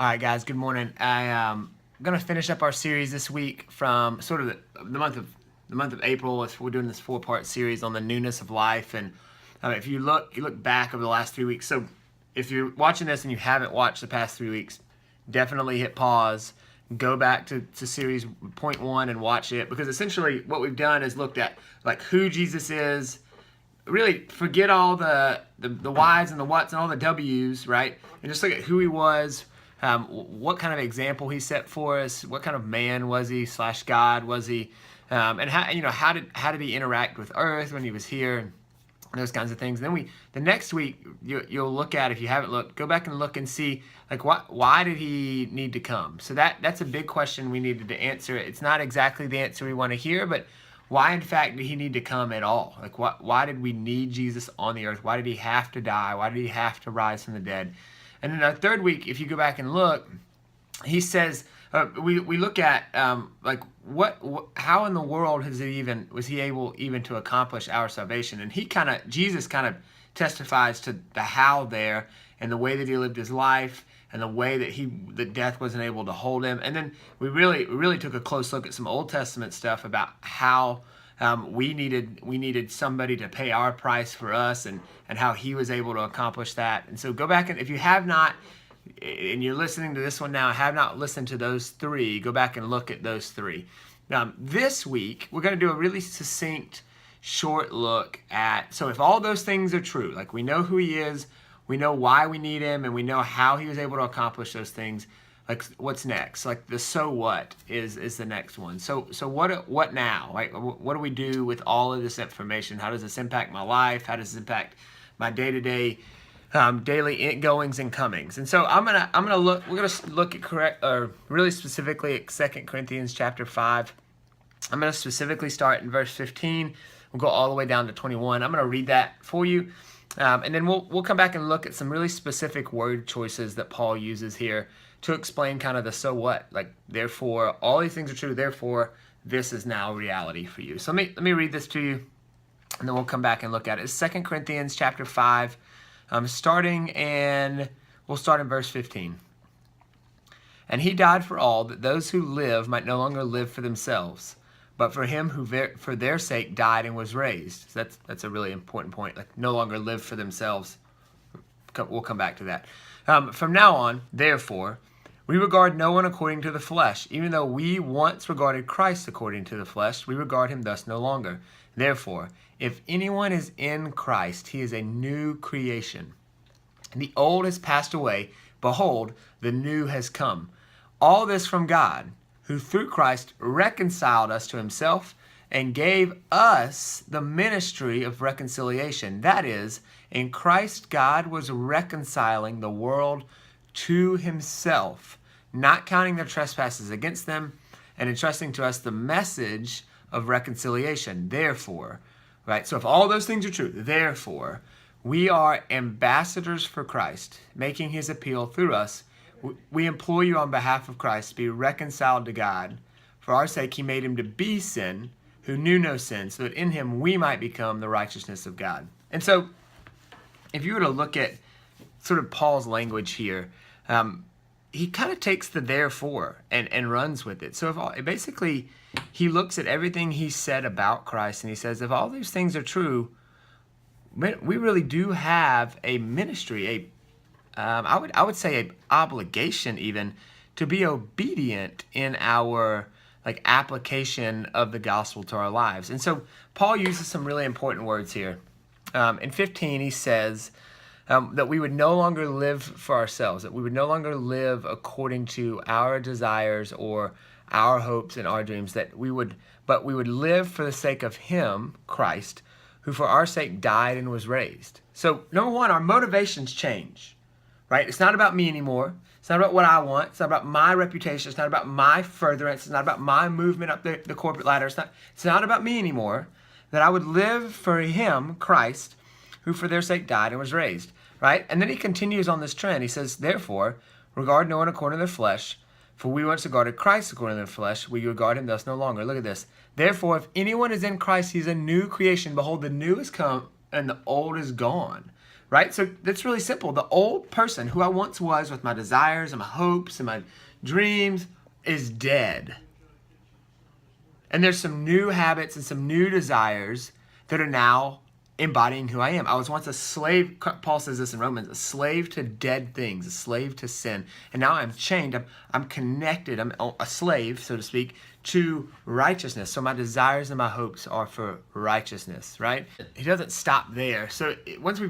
All right, guys. Good morning. I'm gonna finish up our series this week from sort of the month of April. We're doing this 4-part series on the newness of life, and if you look back over the last 3 weeks. So if you're watching this and you haven't watched the past 3 weeks, definitely hit pause, go back to series point one and watch it, because essentially what we've done is looked at like who Jesus is. Really forget all the whys and the whats and all the W's, right? And just look at who he was. What kind of example he set for us? What kind of man was he / God was he? And how did he interact with Earth when he was here? And those kinds of things. And then the next week you'll look at, if you haven't looked, go back and look and see like why did he need to come? So that's a big question we needed to answer. It's not exactly the answer we want to hear, but why in fact did he need to come at all? Like why did we need Jesus on the earth? Why did he have to die? Why did he have to rise from the dead? And then our third week, if you go back and look, he says, we look at like how in the world was he able even to accomplish our salvation? And Jesus kind of testifies to the how there, and the way that he lived his life, and the way that death wasn't able to hold him. And then we really took a close look at some Old Testament stuff about how we needed somebody to pay our price for us, and how he was able to accomplish that. And so go back, and if you have not, and you're listening to this one now, have not listened to those three, go back and look at those three. This week, we're going to do a really succinct, short look at, so if all those things are true, like we know who he is, we know why we need him, and we know how he was able to accomplish those things, like what's next? Like the so what is the next one. So what now? Like what do we do with all of this information? How does this impact my life? How does this impact my day-to-day daily goings and comings? And so we're gonna look at really specifically at 2 Corinthians chapter 5. I'm gonna specifically start in verse 15. We'll go all the way down to 21. I'm gonna read that for you. And then we'll come back and look at some really specific word choices that Paul uses here to explain kind of the so what. Like, therefore, all these things are true, therefore, this is now reality for you. So let me read this to you, and then we'll come back and look at it. It's 2 Corinthians chapter 5, we'll start in verse 15. And he died for all, that those who live might no longer live for themselves, but for him who for their sake died and was raised. So that's a really important point. Like, no longer live for themselves. We'll come back to that. From now on, therefore, we regard no one according to the flesh. Even though we once regarded Christ according to the flesh, we regard him thus no longer. Therefore, if anyone is in Christ, he is a new creation. The old has passed away. Behold, the new has come. All this from God, who through Christ reconciled us to himself and gave us the ministry of reconciliation. That is, in Christ God was reconciling the world to himself, not counting their trespasses against them, and entrusting to us the message of reconciliation. Therefore, right? So if all those things are true, therefore, we are ambassadors for Christ, making his appeal through us. We implore you on behalf of Christ to be reconciled to God. For our sake he made him to be sin, who knew no sin, so that in him we might become the righteousness of God. And so, if you were to look at sort of Paul's language here, he kind of takes the therefore and runs with it. So basically, he looks at everything he said about Christ, and he says, if all these things are true, we really do have a ministry, I would say an obligation even, to be obedient in our application of the gospel to our lives. And so Paul uses some really important words here. In 15, he says that we would no longer live for ourselves, that we would no longer live according to our desires or our hopes and our dreams, but we would live for the sake of him, Christ, who for our sake died and was raised. So number one, our motivations change, right? It's not about me anymore. It's not about what I want. It's not about my reputation. It's not about my furtherance. It's not about my movement up the corporate ladder. It's not about me anymore. That I would live for him, Christ, who for their sake died and was raised, right? And then he continues on this trend. He says, therefore, regard no one according to their flesh, for we once regarded Christ according to their flesh. We regard him thus no longer. Look at this. Therefore, if anyone is in Christ, he's a new creation. Behold, the new has come and the old is gone. right? So that's really simple. The old person who I once was with my desires and my hopes and my dreams is dead. And there's some new habits and some new desires that are now embodying who I am. I was once a slave, Paul says this in Romans, a slave to dead things, a slave to sin. And now I'm chained, I'm connected, I'm a slave, so to speak, to righteousness. So my desires and my hopes are for righteousness, right? He doesn't stop there. So once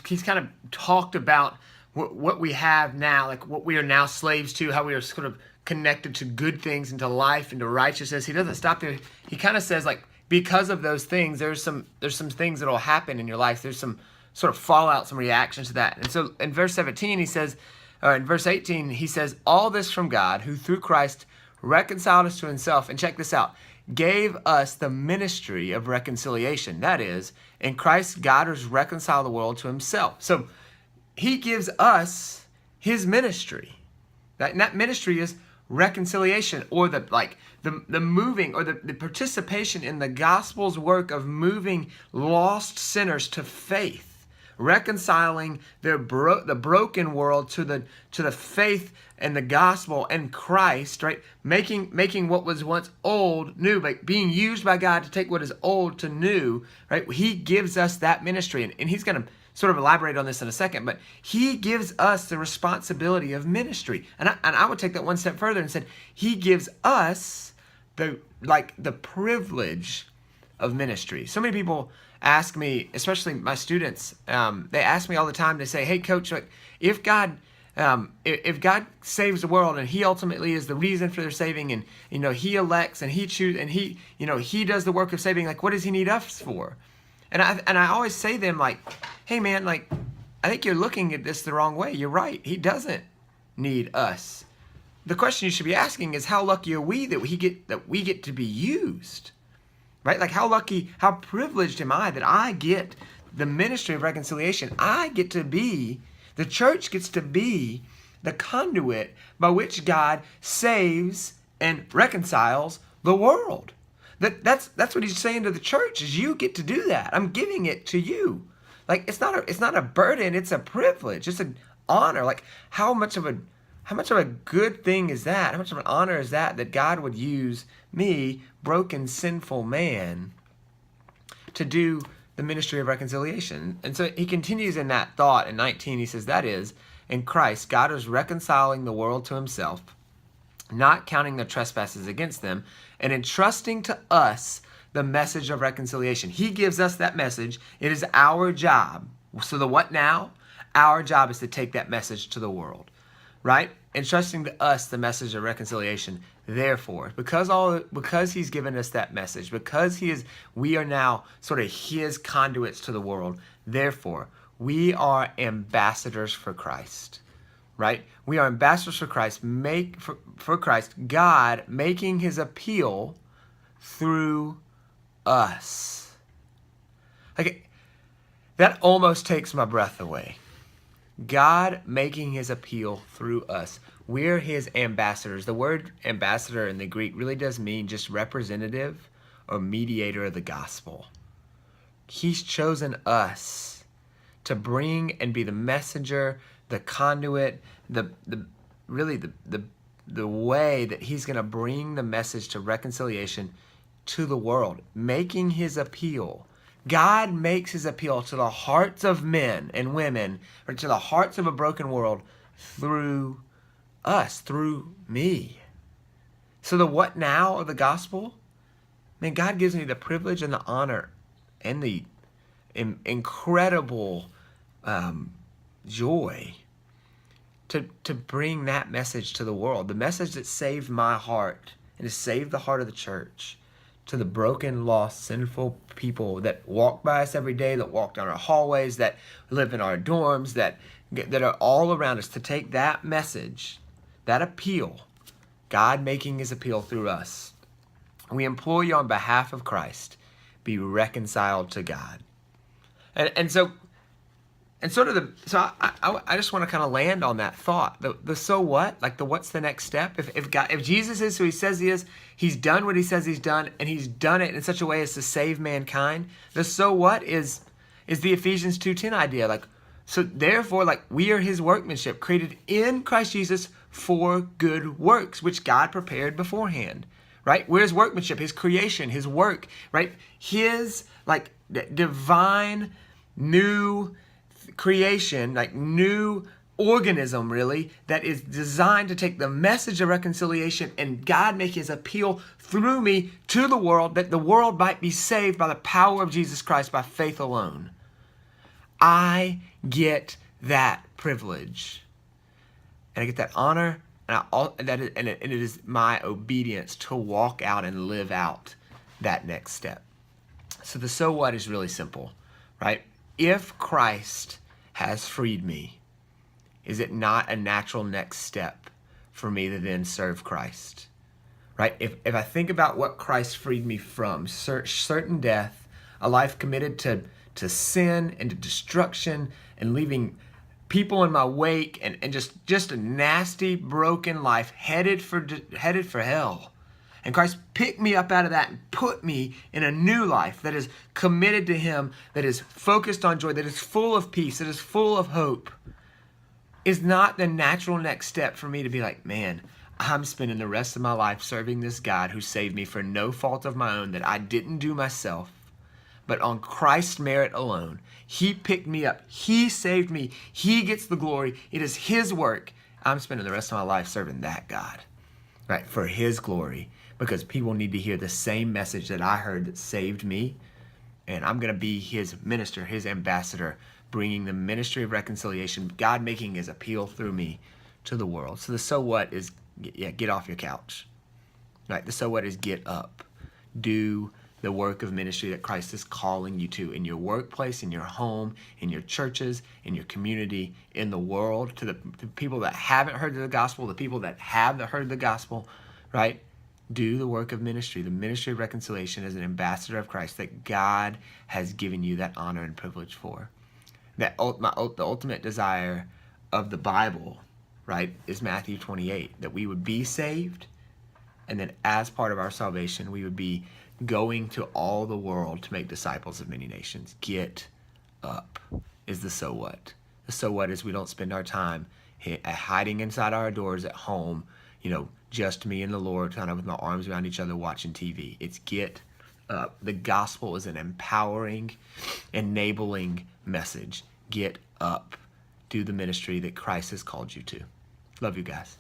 he's kind of talked about what we have now, like what we are now slaves to, how we are sort of connected to good things and to life and to righteousness. He doesn't stop there. He kind of says, like, because of those things, there's some things that will happen in your life. There's some sort of fallout, some reactions to that. And so in verse 17, he says, or in verse 18, he says, all this from God, who through Christ reconciled us to himself. And check this out, gave us the ministry of reconciliation. That is, in Christ, God has reconciled the world to himself. So he gives us his ministry. That ministry is reconciliation, or the moving, or the participation in the gospel's work of moving lost sinners to faith, reconciling the broken world to the faith and the gospel and Christ, right? Making what was once old new, like being used by God to take what is old to new, right? He gives us that ministry, and he's going to sort of elaborate on this in a second, but he gives us the responsibility of ministry. And I would take that one step further and said, he gives us the privilege of ministry. So many people ask me, especially my students, they ask me all the time, they say, hey coach, like, if God saves the world and he ultimately is the reason for their saving, and he elects and he chooses and he does the work of saving, like, what does he need us for? And I always say to them, like, hey man, like, I think you're looking at this the wrong way. You're right. He doesn't need us. The question you should be asking is, how lucky are we that we get to be used, right? Like, how lucky, how privileged am I that I get the ministry of reconciliation? The church gets to be the conduit by which God saves and reconciles the world. That's what he's saying to the church, is you get to do that. I'm giving it to you. Like, it's not a burden, it's a privilege. It's an honor. Like, how much of a good thing is that? How much of an honor is that God would use me, broken, sinful man, to do the ministry of reconciliation? And so he continues in that thought in 19. He says, that is, in Christ, God is reconciling the world to himself, not counting their trespasses against them, and entrusting to us the message of reconciliation. He gives us that message. It is our job. So the what now? Our job is to take that message to the world, right? Entrusting to us the message of reconciliation. Therefore, because he's given us that message, because we are now sort of his conduits to the world, therefore, we are ambassadors for Christ. Right? We are ambassadors for Christ, for Christ, God making his appeal through us. Like, that almost takes my breath away. God making his appeal through us. We're his ambassadors. The word ambassador in the Greek really does mean just representative or mediator of the gospel. He's chosen us to bring and be the messenger, the conduit, the way that he's going to bring the message to reconciliation to the world, making his appeal. God makes his appeal to the hearts of men and women, or to the hearts of a broken world, through us, through me. So the what now of the gospel? Man, God gives me the privilege and the honor and the incredible joy to bring that message to the world. The message that saved my heart and has saved the heart of the church, to the broken, lost, sinful people that walk by us every day, that walk down our hallways, that live in our dorms, that are all around us, to take that message, that appeal, God making his appeal through us. We implore you on behalf of Christ, be reconciled to God. And so I just want to kind of land on that thought. The so what? Like, the what's the next step? If Jesus is who he says he is, he's done what he says he's done, and he's done it in such a way as to save mankind. The so what is the Ephesians 2:10 idea. Like, So therefore, like, we are his workmanship, created in Christ Jesus for good works, which God prepared beforehand, right? We're his workmanship, his creation, his work, right? His, like, divine new creation, like new organism, really, that is designed to take the message of reconciliation and God make his appeal through me to the world, that the world might be saved by the power of Jesus Christ by faith alone. I get that privilege, and I get that honor, and it is my obedience to walk out and live out that next step. So the so what is really simple, right? If Christ has freed me, is it not a natural next step for me to then serve Christ? Right? If I think about what Christ freed me from, certain death, a life committed to sin and to destruction and leaving people in my wake and just a nasty, broken life headed for hell. And Christ picked me up out of that and put me in a new life that is committed to him, that is focused on joy, that is full of peace, that is full of hope. Is not the natural next step for me to be like, man, I'm spending the rest of my life serving this God who saved me for no fault of my own that I didn't do myself, but on Christ's merit alone. He picked me up. He saved me. He gets the glory. It is his work. I'm spending the rest of my life serving that God, right, for his glory, because people need to hear the same message that I heard that saved me, and I'm going to be his minister, his ambassador, bringing the ministry of reconciliation, God making his appeal through me to the world. So the so what is, get off your couch. Right? The so what is get up. Do the work of ministry that Christ is calling you to in your workplace, in your home, in your churches, in your community, in the world, to the people that haven't heard the gospel, the people that have heard the gospel, right? Do the work of ministry, the ministry of reconciliation as an ambassador of Christ that God has given you that honor and privilege for. The ultimate desire of the Bible, right, is Matthew 28, that we would be saved, and then as part of our salvation, we would be going to all the world to make disciples of many nations. Get up is the so what. The so what is we don't spend our time hiding inside our doors at home, just me and the Lord, kind of with my arms around each other watching TV. It's get up. The gospel is an empowering, enabling message. Get up. Do the ministry that Christ has called you to. Love you guys.